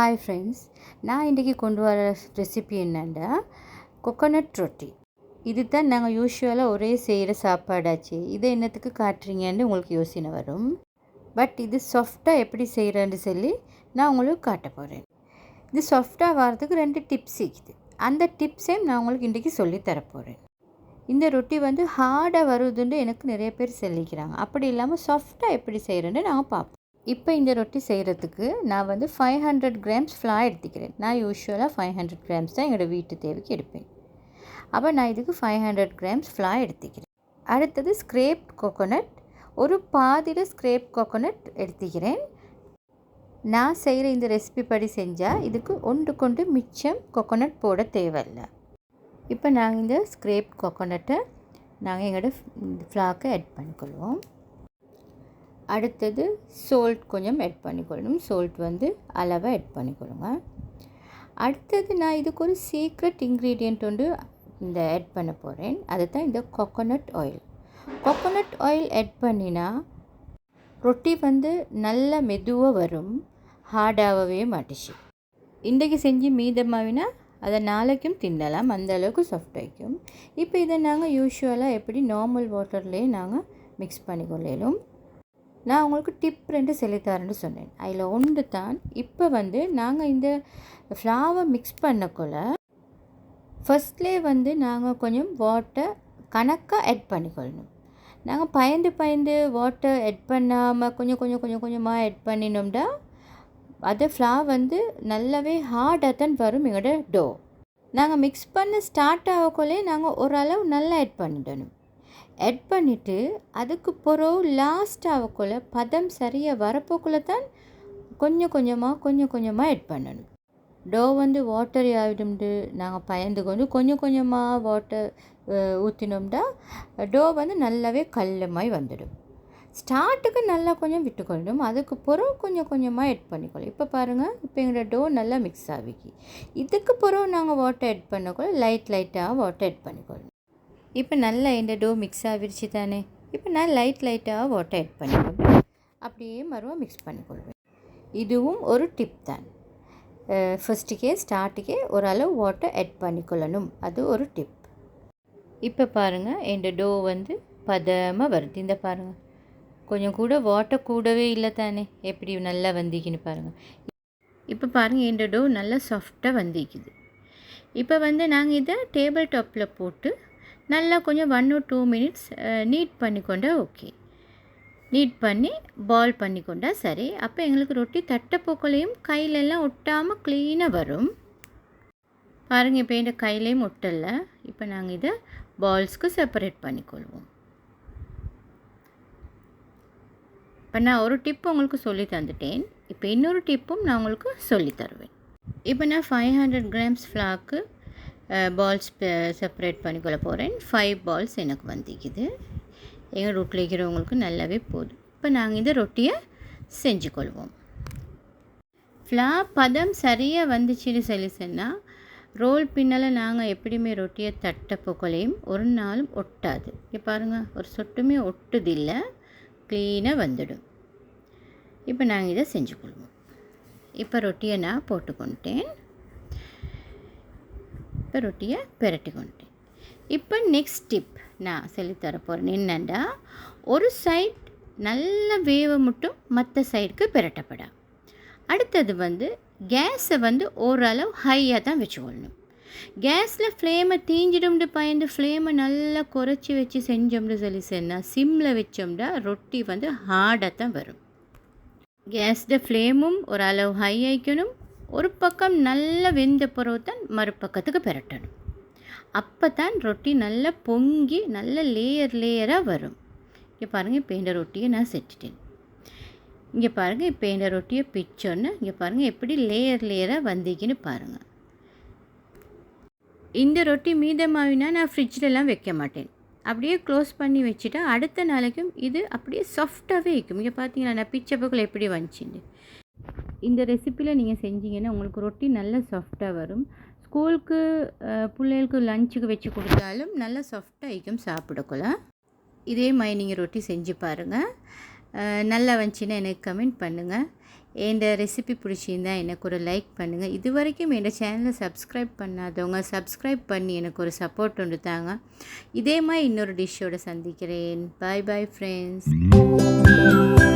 Hi friends, நான் இன்றைக்கி கொண்டு வர ரெசிபி என்னென்னா கொக்கோனட் ரொட்டி. இது தான் நாங்கள் யூஸ்வலாக ஒரே செய்கிற சாப்பாடாச்சு. இதை என்னத்துக்கு காட்டுறீங்கன்னு உங்களுக்கு யோசனை வரும். பட் இது சாஃப்டாக எப்படி செய்கிறேன்னு சொல்லி நான் உங்களுக்கு காட்ட போகிறேன். இது சாஃப்டாக வர்றதுக்கு 2 டிப்ஸ் இருக்குது. அந்த டிப்ஸையும் நான் உங்களுக்கு இன்றைக்கி சொல்லி தரப்போகிறேன். இந்த ரொட்டி ஹார்டாக வருதுன்னு எனக்கு நிறைய பேர் சொல்லிக்கிறாங்க. அப்படி இல்லாமல் சாஃப்டாக எப்படி செய்கிறேன்னு நாங்கள் பார்ப்போம். இப்போ இந்த ரொட்டி செய்கிறதுக்கு நான் 500 கிராம்ஸ் ஃப்ளார் எடுத்துக்கிறேன். நான் யூஸ்வலாக 500 கிராம்ஸ் தான் எங்களோட வீட்டு தேவைக்கு எடுப்பேன். அப்போ நான் இதுக்கு 500 கிராம்ஸ் ஃப்ளார் எடுத்துக்கிறேன். அடுத்தது ஸ்க்ரேப்ட் கோகோனட், ஒரு பாதியில் ஸ்க்ரேப் கோகோனட் எடுத்துக்கிறேன். நான் செய்கிற இந்த ரெசிபி படி செஞ்சால் இதுக்கு ஒன்று மிச்சம் கோகோனட் போட தேவையில்லை. இப்போ நாங்கள் இந்த ஸ்க்ரேப் கோகோனட்டை நாங்கள் எங்களோட ஃப்ளாருக்கு ஆட் பண்ணிக்கொள்வோம். அடுத்தது சோல்ட் கொஞ்சம் ஆட் பண்ணிக்கொள்ளணும். சோல்ட் அளவாக ஆட் பண்ணிக்கொள்ளுங்க. அடுத்தது நான் இதுக்கு ஒரு சீக்ரெட் இன்க்ரீடியண்ட் இந்த ஆட் பண்ண போகிறேன். அதுதான் இந்த coconut oil. Coconut oil add பண்ணினா ரொட்டி நல்லா மெதுவாக வரும், ஹார்டாகவே மாட்டிச்சு. இன்றைக்கு செஞ்சு மீதமாவினா அதை நாளைக்கும் தின்னலாம், அந்த அளவுக்கு சாஃப்ட் ஆகிக்கும். இப்போ இதை நாங்கள் யூஸ்வலாக எப்படி நார்மல் வாட்டர்லேயே நாங்கள் மிக்ஸ் பண்ணிக்கொள்ளலும். நான் உங்களுக்கு டிப் 2 சொல்லித்தரேன்னு சொன்னேன். அதில் ஒன்று தான் இப்போ நாங்கள் இந்த ஃப்ளாவை மிக்ஸ் பண்ணக்குள்ள ஃபஸ்ட்லேயே நாங்கள் கொஞ்சம் வாட்டர் கணக்காக ஆட் பண்ணிக்கொள்ளணும். நாங்கள் பயந்து வாட்டர் ஆட் பண்ணாமல் கொஞ்சமாக ஆட் பண்ணினோம்னா அது ஃப்ளார் நல்லாவே ஹார்டாக தான் வரும். எங்களோட டோ நாங்கள் மிக்ஸ் பண்ண ஸ்டார்ட் ஆகக்குள்ளே நாங்கள் ஓரளவு நல்லா ஆட் பண்ணிடணும். ஆட் பண்ணிவிட்டு அதுக்கு பிறகு லாஸ்ட் ஆகக்குள்ள பதம் சரியாக வரப்போக்குள்ளே தான் கொஞ்சமாக ஆட் பண்ணணும். டோ வாட்டர் ஆகிடும்ட்டு நாங்கள் பயந்து கொஞ்சமாக வாட்டர் ஊற்றினோம்னா டோ நல்லாவே கல்லமாய் வந்துடும். ஸ்டார்ட்டுக்கு நல்லா கொஞ்சம் விட்டுக்கொள்ளணும், அதுக்கு பிறகு கொஞ்சமாக ஆட் பண்ணிக்கொள்ளும். இப்போ பாருங்கள், இப்போ எங்களோட டோ நல்லா மிக்ஸ் ஆகிக்கி. இதுக்கு பிறகு நாங்கள் வாட்டர் ஆட் பண்ணக்குள்ள லைட்டாக வாட்டர் ஆட் பண்ணிக்கொள்ளணும். இப்போ நல்லா இந்த டோ மிக்ஸ் ஆகிடுச்சு தானே. இப்போ நான் லைட்டாக வாட்டர் ஆட் பண்ணிக்கொள்வேன். அப்படியே மறுபடியும் மிக்ஸ் பண்ணிக்கொள்வேன். இதுவும் ஒரு டிப் தான். ஸ்டார்ட்டுக்கே ஓரளவு வாட்டர் ஆட் பண்ணிக்கொள்ளணும், அது ஒரு டிப். இப்போ பாருங்கள், இந்த டோ பதமாக வருது. இந்த பாருங்கள், கொஞ்சம் கூட வாட்டர் கூடவே இல்லை தானே, எப்படி நல்லா வந்திக்குன்னு பாருங்கள். இப்போ பாருங்கள், இந்த டோ நல்லா சாஃப்டாக வந்திக்குது. இப்போ நாங்கள் இதை டேபிள் டாப்பில் போட்டு நல்லா கொஞ்சம் 1 or 2 minutes நீட் பண்ணிக்கொண்டா ஓகே. நீட் பண்ணி பால் பண்ணிக்கொண்டா சரி. அப்போ எங்களுக்கு ரொட்டி தட்டைப்போக்களையும் கையிலெல்லாம் ஒட்டாமல் க்ளீனாக வரும். பாருங்கள், இப்போ இந்த கையிலையும் ஒட்டலை. இப்போ நாங்கள் இதை பால்ஸ்க்கு செப்பரேட் பண்ணிக்கொள்வோம். இப்போ நான் ஒரு டிப் உங்களுக்கு சொல்லி தந்துட்டேன். இப்போ இன்னொரு டிப்பும் நான் உங்களுக்கு சொல்லி தருவேன். இப்போ நான் 500 கிராம்ஸ் ஃப்ளாக்கு பால்ஸ் செப்பரேட் பண்ணிக்கொள்ள போகிறேன். 5 பால்ஸ் எனக்கு வந்திக்குது. எங்கள் ரொட்டில் இருக்கிறவங்களுக்கு நல்லாவே போதும். இப்போ நாங்கள் இந்த ரொட்டியை செஞ்சுக்கொள்வோம். ஃப்ளார் பதம் சரியாக வந்துச்சுன்னு சொல்லி சொன்னால் ரோல் பின்னால் நாங்கள் எப்படியுமே ரொட்டியை தட்டப்போக்களையும் ஒரு நாளும் ஒட்டாது. இங்கே பாருங்கள், ஒரு சொட்டுமே ஒட்டுதில்லை, க்ளீனாக வந்துடும். இப்போ நாங்கள் இதை செஞ்சுக்கொள்வோம். இப்போ ரொட்டியை நான் போட்டுக்கொண்டேன். இப்போ ரொட்டியை பிரட்டி கொண்டேன். இப்போ நெக்ஸ்ட் டிப் நான் சொல்லித்தர போகிறேன். என்னென்னா, ஒரு சைட் நல்ல வேவ மட்டும் மற்ற சைடுக்கு பிரட்டப்படா. அடுத்தது கேஸை ஓரளவு ஹையாக தான் வச்சுக்கொள்ளணும். கேஸில் ஃப்ளேமை தீஞ்சிடும்னு பயந்து ஃப்ளேமை நல்லா குறைச்சி வச்சு செஞ்சோம்னு சொல்லி சொன்னால் சிம்மில் வச்சோம்னா ரொட்டி ஹார்டாக தான் வரும். கேஸில் ஃப்ளேமும் ஓரளவு ஹை ஆகிக்கணும். ஒரு பக்கம் நல்லா வெந்த பிறகு தான் மறுபக்கத்துக்கு பிரட்டணும். அப்போ தான் ரொட்டி நல்லா பொங்கி நல்ல லேயராக வரும். இங்கே பாருங்கள், இப்போ இந்த ரொட்டியை நான் செஞ்சுட்டேன். இங்கே பாருங்கள், இப்போ இந்த ரொட்டியை பிச்சோன்னு இங்கே பாருங்கள் எப்படி லேயராக வந்திக்கின்னு பாருங்கள். இந்த ரொட்டி மீதமாவினா நான் ஃப்ரிட்ஜிலலாம் வைக்க மாட்டேன். அப்படியே க்ளோஸ் பண்ணி வச்சுட்டா அடுத்த நாளைக்கும் இது அப்படியே சாஃப்டாகவே இருக்கும். இங்கே பார்த்தீங்களா, நான் பிச்சை பக்கம் எப்படி வந்துச்சுன்னு. இந்த ரெசிப்பியில் நீங்கள் செஞ்சீங்கன்னா உங்களுக்கு ரொட்டி நல்லா சாஃப்டாக வரும். ஸ்கூலுக்கு பிள்ளைகளுக்கு லஞ்சுக்கு வச்சு கொடுத்தாலும் நல்லா சாஃப்டாக ஐக்கம் சாப்பிடக்குள்ள. இதே மாதிரி நீங்கள் ரொட்டி செஞ்சு பாருங்கள். நல்லா வந்துச்சுன்னா எனக்கு கமெண்ட் பண்ணுங்கள். இந்த ரெசிபி பிடிச்சிருந்தா எனக்கு ஒரு லைக் பண்ணுங்கள். இது வரைக்கும் என் சேனலை சப்ஸ்கிரைப் பண்ணாதவங்க சப்ஸ்கிரைப் பண்ணி எனக்கு ஒரு சப்போர்ட் ஒன்று தாங்க. இதே மாதிரி இன்னொரு டிஷ்ஷோடு சந்திக்கிறேன். பாய் பாய் ஃப்ரெண்ட்ஸ்.